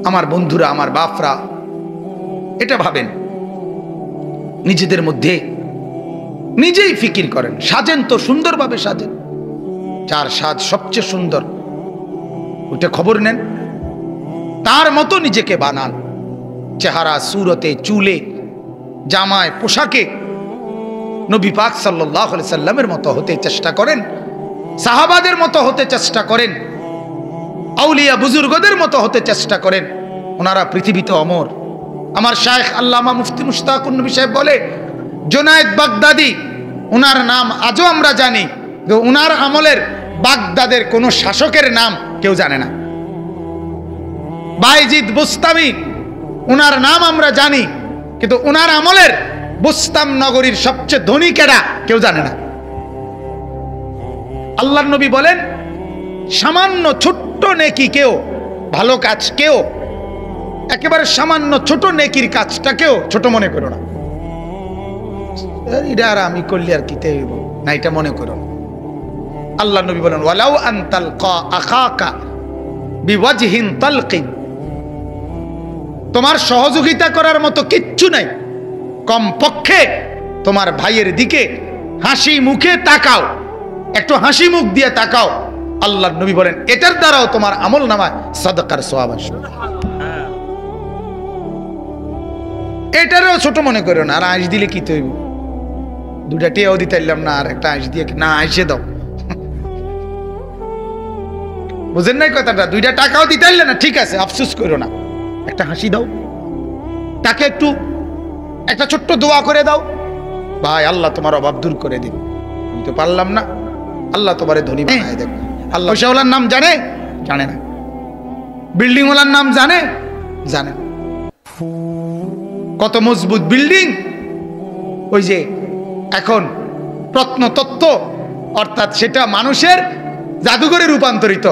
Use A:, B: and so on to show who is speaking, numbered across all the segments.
A: আমার বন্ধুরা, আমার বাপরা, এটা ভাবেন, নিজেদের মধ্যে নিজেই ফিকির করেন, সাজেন তো সুন্দরভাবে সাজেন। যার সাজ সবচেয়ে সুন্দর ওটা খবর নেন, তার মতো নিজেকে বানান। চেহারা, সুরতে, চুলে, জামায়, পোশাকে নবী পাক সাল্লাল্লাহু আলাইহি সাল্লামের মতো হতে চেষ্টা করেন, সাহাবাদের মতো হতে চেষ্টা করেন, আউলিয়া বুজুর্গদের মতো হতে চেষ্টা করেন। ওনারা পৃথিবীতে অমর। আমার শায়েখ আল্লামা মুফতি মুশতাকুন নবী সাহেব বলে, জুনায়েদ বাগদাদি, ওনার নাম আজও আমরা জানি, যে ওনার আমলের বাগদাদের কোনো শাসকের নাম কেউ জানে না। বাইজিদ বুস্তামি, ওনার নাম আমরা জানি, কিন্তু ওনার আমলের বুস্তাম নগরীর সবচেয়ে ধনী কেডা কেউ জানে না। আল্লাহর নবী বলেন, সামান্য ছোট্ট নেকি কেউ, ভালো কাজ কেউ, একেবারে সামান্য ছোট নেকির কাজটাকেও ছোট মনে করো না। এটা আর আমি করলে আর কিতে হইব না, এটা মনে করো না। আল্লাহ নবী বলেন, ওয়ালাউ আন তালকা আখাকা বিওয়াজহিন তালকিন, তোমার সহযোগিতা করার মতো কিচ্ছু নাই, কমপক্ষে তোমার ভাইয়ের দিকে হাসি মুখে তাকাও, একটু হাসি মুখ দিয়ে তাকাও। আল্লাহর নবী বলেন, এটার দ্বারাও তোমার আমল নামায় সাদাকার সওয়াব আসবে। এটারও ছোট মনে করো না। আর আইস দিলে কি তৈব, দুটা টেয়াও দিতে পারলাম না, আর একটা আইস দিয়ে না আইসে দাও, বুঝেন নাই কথাটা? দুইটা টাকাও দিতে পারলে না, ঠিক আছে, আফসোস করো না, একটা হাসি দাও, তাকে একটু একটা ছোট্ট দোয়া করে দাও, ভাই আল্লাহ তোমার অভাব দূর করে দিন, আমি তো পারলাম না, আল্লাহ তোমারে ধনী বানায় দেখ। আল্লাহ পয়সাওয়ালার নাম জানে? জানে না। বিল্ডিং ওয়ালার নাম জানে? জানে না। কত মজবুত বিল্ডিং, ওই যে এখন প্রত্নতত্ত্ব, অর্থাৎ সেটা মানুষের জাদুঘরে রূপান্তরিত,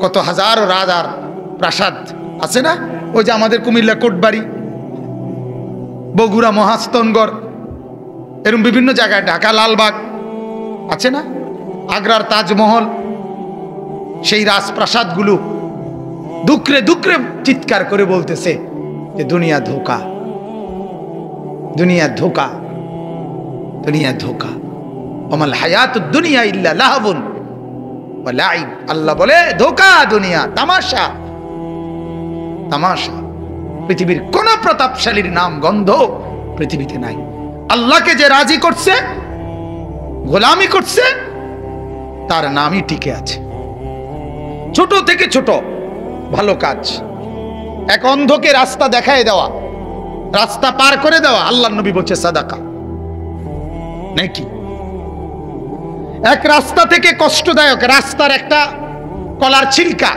A: কত হাজার রাজার প্রাসাদ আছে না? ওই যে আমাদের কুমিল্লা কোটবাড়ি, বগুড়া মহাস্তনগড়, এরকম বিভিন্ন জায়গায়, ঢাকা লালবাগ আছে না, আগ্রার তাজমহল, সেই রাজপ্রাসাদগুলো দুকরে দুকরে চিৎকার করে বলতেছে যে দুনিয়া ধোকা, দুনিয়া ধোকা, দুনিয়া ধোকা, ওমাল হায়াতুদ দুনিয়া ইল্লা লাহবুন ওয়া লাইব। আল্লাহ বলে, ধোকা, দুনিয়া তামাশা, তামাশা। পৃথিবীর কোন প্রতাপশালীর নাম গন্ধ পৃথিবীতে নাই। আল্লাহকে যে রাজি করছে, গোলামি করছে, তার নামই টিকে আছে। ছোট থেকে ছোট ভালো কাজ, এক অন্ধকে রাস্তা দেখায় দেওয়া, রাস্তা পার করে দেওয়া, আল্লাহর নবী বলছে সাদাকা নাকি? এক রাস্তা থেকে কষ্টদায়ক, রাস্তার একটা কলার ছিলকা,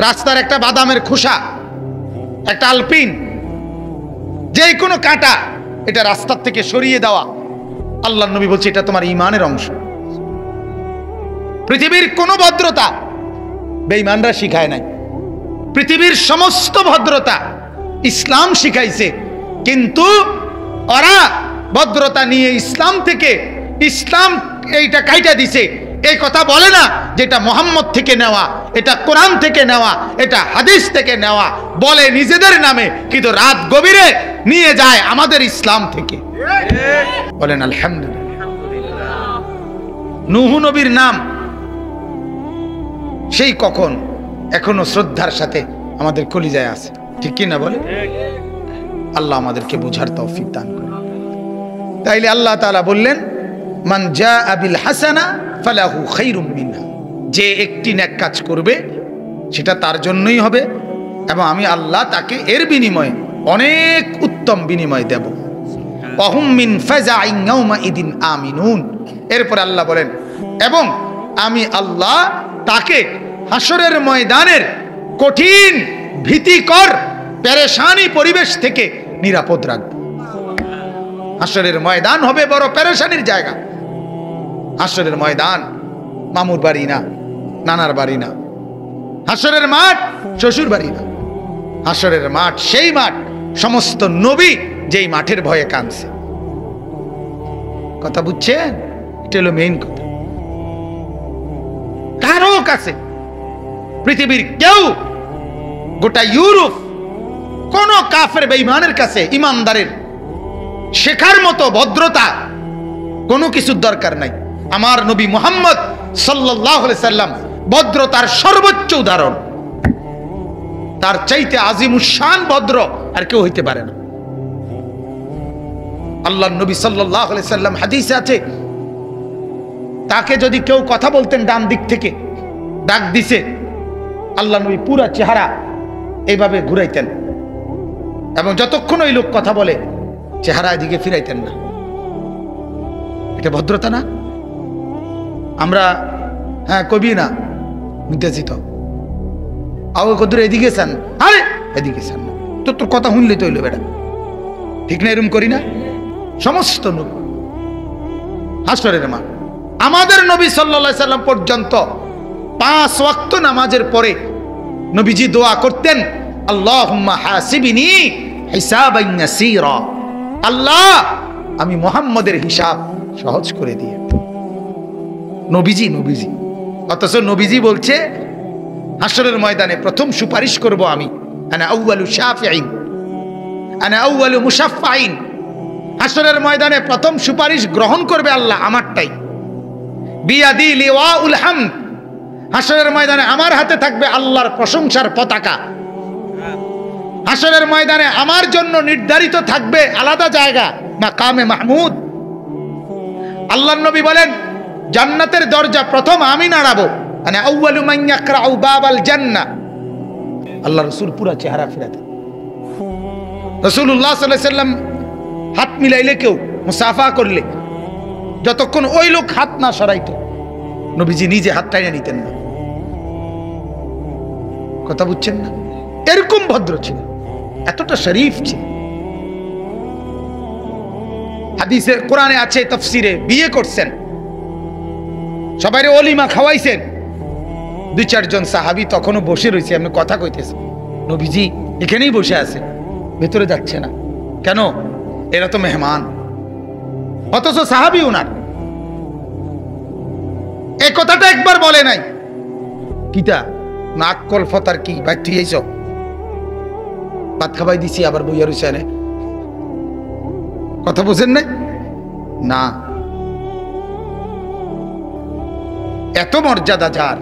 A: রাস্তার একটা বাদামের খোসা, একটা আলপিন, যে কোনো কাঁটা, এটা রাস্তার থেকে সরিয়ে দেওয়া, আল্লাহর নবী বলছে এটা তোমার ঈমানের অংশ। পৃথিবীর কোন ভদ্রতা বেঈমানরা শিখায় নাই, পৃথিবীর সমস্ত ভদ্রতা ইসলাম শিখাইছে, কিন্তু ওরা ভদ্রতা নিয়ে ইসলাম থেকে, ইসলাম এইটা কাইটা দিছে, এই কথা বলে না যেটা মুহাম্মদ থেকে নেওয়া, এটা কোরআন থেকে নেওয়া, এটা হাদিস থেকে নেওয়া, বলে নিজেদের নামে, কিন্তু রাত গভীরে নিয়ে যায় আমাদের ইসলাম থেকে। বলেন আলহামদুলিল্লাহ। নূহ নবীর নাম সেই কখন এখনো শ্রদ্ধার সাথে আমাদের কলিজায় আছে, ঠিক কি না বলে? আল্লাহ আমাদেরকে বুঝার তৌফিক দান করুন। তাইলে আল্লাহ তাআলা বললেন, মান জাআ বিল হাসানা ফালাহু খায়রুম মিনহা, যে একটি নেক কাজ করবে সেটা তার জন্যই হবে, এবং আমি আল্লাহ তাকে এর বিনিময়ে অনেক উত্তম বিনিময় দেব। ওয়াহুম মিন ফাজাইন ইয়াউমাইদিন আমিনুন। এরপর আল্লাহ বলেন, এবং আমি আল্লাহ তাকে হাসরের ময়দানের কঠিন ভীতিকর পেরেশানি পরিবেশ থেকে নিরাপদ রাখব। হাসরের ময়দান হবে বড় পেরেশানির জায়গা। হাসরের ময়দান মামুর বাড়ি না, নানার বাড়ি না। হাসরের মাঠ শ্বশুর বাড়ি না। হাসরের মাঠ সেই মাঠ সমস্ত নবী যেই মাঠের ভয়ে কাঁদছে। কথা বুঝছেন? এটা হলো মেইন কথা। কারো কাছে পৃথিবীর কেউ, গোটা ইউরোপ কোন কাফের বেঈমানের কাছে ইমানদারের শেখার মতো ভদ্রতা কোনো কিছুর দরকার নাই। আমার নবী মুহাম্মদ সাল্লাল্লাহু আলাইহি সাল্লাম ভদ্রতার সর্বোচ্চ উদাহরণ। তার চাইতে আজিমুশ-শান ভদ্র আর কেউ হইতে পারে না। আল্লাহর নবী সাল্লাল্লাহু আলাইহি সাল্লাম হাদিসে আছে, তাকে যদি কেউ কথা বলতেন ডান দিক থেকে ডাক দিছে, আল্লাহ নবী পুরা চেহারা এইভাবে ঘুরাইতেন এবং যতক্ষণ ওই লোক কথা বলে চেহারা এদিকে ফিরাইতেন না। এটা ভদ্রতা না? আমরা হ্যাঁ কবি না বুঝতেছি তো, আও কদুর এদিকে চান, আরে এদিকে চান না, তোর কথা শুনলে তো হইলো বেটা, ঠিক না? এরকম করি না সমস্ত নবী হাসরের মা। আমাদের নবী সাল্লাল্লাহু আলাইহি সাল্লাম পর্যন্ত 5 ওয়াক্ত নামাজের পরে নবীজি দোয়া করতেন, আল্লাহুম্মা হাসিবনি হিসাবান ইয়াসীরা, আল্লাহ আমি মুহাম্মদের হিসাব সহজ করে দিয়ে। নবীজি অথচ নবীজি বলছে হাসরের ময়দানে প্রথম সুপারিশ করব আমি, আনা আউয়ালু শাফিঈন আনা আউয়ালু মুশাফফাইন। হাসরের ময়দানে প্রথম সুপারিশ গ্রহণ করবে আল্লাহ আমারটাই। বিয়াদি লিওয়াউল হামদ, হাসরের ময়দানে আমার হাতে থাকবে আল্লাহর প্রশংসার পতাকা। হাসরের ময়দানে আমার জন্য নির্ধারিত থাকবে আলাদা জায়গা, মাকামে মাহমুদ। আল্লাহর নবী বলেন জান্নাতের দরজা প্রথম আমি নাড়াবো, মানে আউয়ালু মান ইয়াকরাউ বাবাল জান্নাহ। আল্লাহ রাসূল পুরা চেহারা ফিরাতে, রাসূলুল্লাহ সাল্লাল্লাহু আলাইহি সাল্লাম হাত মিলাইলে, কেউ মুসাফা করলে, যতক্ষণ ওই লোক হাত না সরাইতো নবীজি নিজে হাত টাইনে নিতেন না। কথা বুঝছেন না? এরকম ভদ্র ছিল, এতটা শরীফ ছিল। হাদিসে কোরআনে আছে, তাফসিরে বিয়ে করছেন, সবাই ওলিমা খাওয়াইছেন। 2-4 জন সাহাবী তখনও বসে রয়েছে, এমনি কথা কইতেছে, নবীজি এখানেই বসে আছে, ভেতরে যাচ্ছে না কেন? এরা তো মেহমান। অথচ সাহাবী উনার এই কথাটা একবার বলে নাই। কিতা নাক কলফতার কি ভাই, তুই এইস ভাত খাবাই দিছি, আবার বইয়া রয়েছে এনে, কথা বুঝেন নাই? না, এত মর্যাদা যার,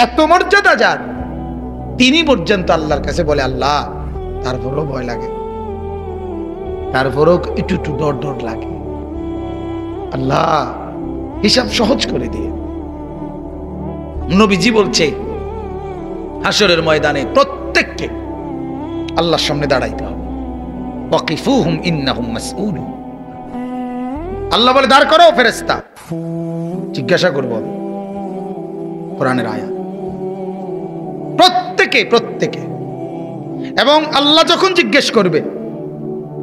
A: এত মর্যাদা যার, তিনি পর্যন্ত আল্লাহর কাছে বলে আল্লাহ, তারপরও ভয় লাগে, তারপরও একটু ডর লাগে, আল্লাহ হিসাব সহজ করে দিয়ে। নবীজি বলছে হাসরের ময়দানে প্রত্যেককে আল্লাহর সামনে দাঁড়াইতে হবে, ওয়াকিফুহুম ইন্নাহুম মাসউলুন। আল্লাহ বলে দাঁড় করো ফেরেশতা, জিজ্ঞাসা করব। কোরআনের আয়াত। প্রত্যেকে এবং আল্লাহ যখন জিজ্ঞেস করবে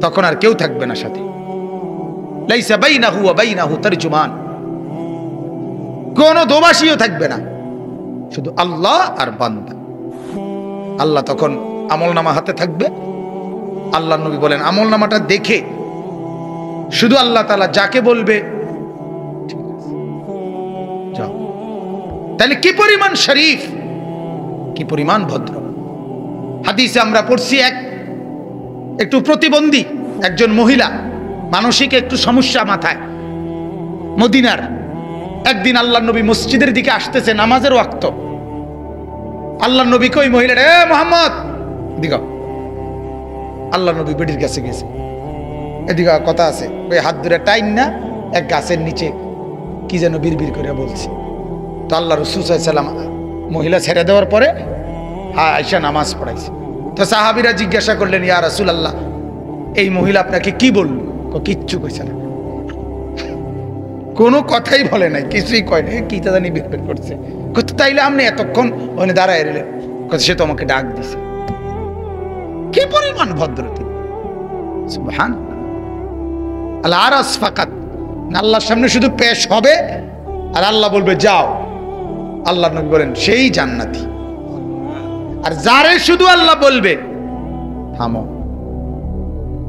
A: তখন আর কেউ থাকবে না সাথে, লাইসা বাইনাহু ওয়া বাইনাহু তারজুমান, কোন দোভাষীও থাকবে না, শুধু আল্লাহ আর বান্দা। আল্লাহ তখন আমলনামা হাতে থাকবে। আল্লাহ নবী বলেন আমলনামাটা দেখে শুধু আল্লাহ তাআলা যাকে বলবে ঠিক আছে যাও। তাহলে কি পরিমাণ শরীফ, কি পরিমাণ ভদ্র। হাদিসে আমরা পড়ছি একটু প্রতিবন্ধী একজন মহিলা, মানসিক একটু সমস্যা মাথায়, মদিনার। একদিন আল্লাহ নবী মসজিদের দিকে আসতেছে, নামাজের ওয়াক্ত। আল্লাহ নবী কই মহিলাটা, এ মুহাম্মদ এদিকে। আল্লাহ নবী বেটির কাছে গেছে, এদিকে কথা আছে, ওই হাত ধরে টাইম না এক গাছের নিচে কি যেন বিড়বিড় করে বলছে। তো আল্লাহ রাসূল সাল্লাল্লাহু আলাইহি ওয়াসাল্লাম মহিলা ছেড়ে দেওয়ার পরে আয়েশা নামাজ পড়াইছে। তো সাহাবীরা জিজ্ঞাসা করলেন, ইয়া রাসূলুল্লাহ, এই মহিলা আপনাকে কি বলল? কিচ্ছু কইছে না, কোনো কথাই বলে নাই, কিছুই কয় নাই, কি তা জানি বিড়বিড় করছে। তাইলে আপনি এতক্ষণ ওখানে দাঁড়ায় রইলেন? সে তো আমাকে ডাক দিছে। কি পরিমাণ ভদ্র তিনি, সুবহানাল্লাহ। আল আরস ফাকাত, আল্লাহর সামনে শুধু পেশ হবে আর আল্লাহ বলবে যাও। আল্লাহ নবী বলেন সেই জান্নাতি। আর যারে শুধু আল্লাহ বলবে থামো,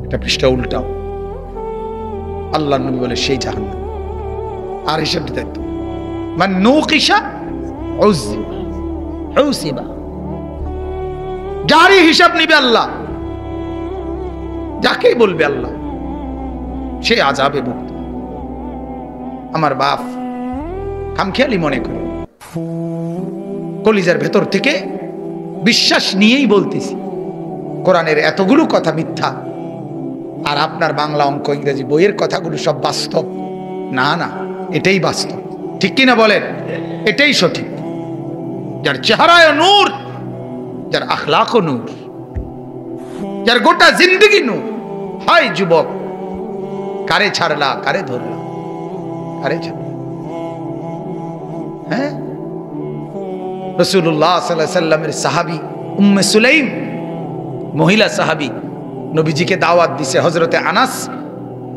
A: এটা পৃষ্ঠা উল্টাও, আল্লাহ নবী বলে সেই জাহান্নাম। আর হিসাব দিতে মান নৌকিসা উযিব, হুসিবা, যারই হিসাব নিবে আল্লাহ, যাকেই বলবে আল্লাহ, সে আযাবে মুক্ত। আমার বাপ খামখেয়ালি মনে করে, কলিজার ভেতর থেকে বিশ্বাস নিয়েই বলতেছি, কোরআনের এতগুলো কথা মিথ্যা, আর আপনার বাংলা অঙ্ক ইংরেজি বইয়ের কথাগুলো সব বাস্তব। না না, এটাই বাস্তব, ঠিক কিনা বলেন? এটাই সঠিক। যার চেহারায় নূর, যার আখলাকও নূর, যার গোটা জিন্দগি নূর। হায় যুবক, কারে ছাড়লা, কারে ধরলা, কারে ছাড়লা? হ্যাঁ, রাসূলুল্লাহ সাল্লাল্লাহু আলাইহি সাল্লামের সাহাবী উম্মে সুলাইম, মহিলা সাহাবী, নবীজিকে দাওয়াত দিছে। হযরতে আনাস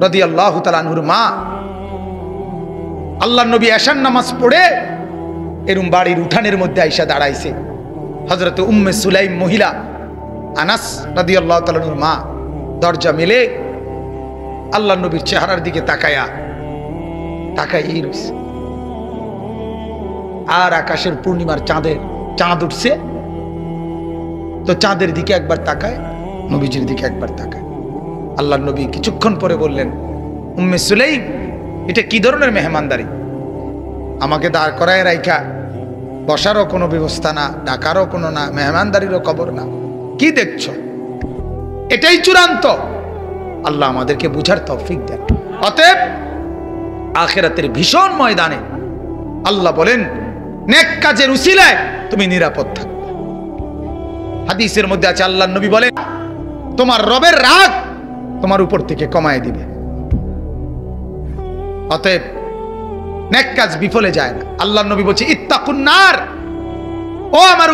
A: রাদিয়াল্লাহু তাআলা আনহুর মা, আল্লাহর নবী এশার নামাজ পড়ে এরম বাড়ির উঠানের মধ্যে আইসা দাঁড়াইছে। হযরতে উম্মে সুলাইম মহিলা আনাস রাদিয়াল্লাহু তাআলা আনহুর মা দরজা মেলে আল্লাহর নবীর চেহারার দিকে তাকাই রইছে। আর আকাশের পূর্ণিমার চাঁদ উঠছে, তো চাঁদের দিকে একবার তাকায়, নবীজির দিকে একবার তাকায়। আল্লাহর নবী কিছুক্ষণ পরে বললেন, উম্মে সুলাইম, এটা কি ধরনের মেহমানদারি? আমাকে দাঁড় করায় রাইখা বসারও কোনো ব্যবস্থা না, ডাকারও কোনো না, মেহমানদারিরও খবর না, কি দেখছো? এটাই চূড়ান্ত। আল্লাহ আমাদেরকে বুঝার তৌফিক দেন। অতএব আখিরাতের ভীষণ ময়দানে আল্লাহ বলেন, নেক কাজের উসিলায় তুমি নিরাপদ থাকবে। হাদিসের মধ্যে আছে, আল্লাহর নবী বলেন, তোমার রবের রাগ তোমার উপর থেকে কমায় দিবে। অতএব নেক কাজ বিফলে যায় না। আল্লাহর নবী বলছে, ইত্তাকুন নার, ও আমার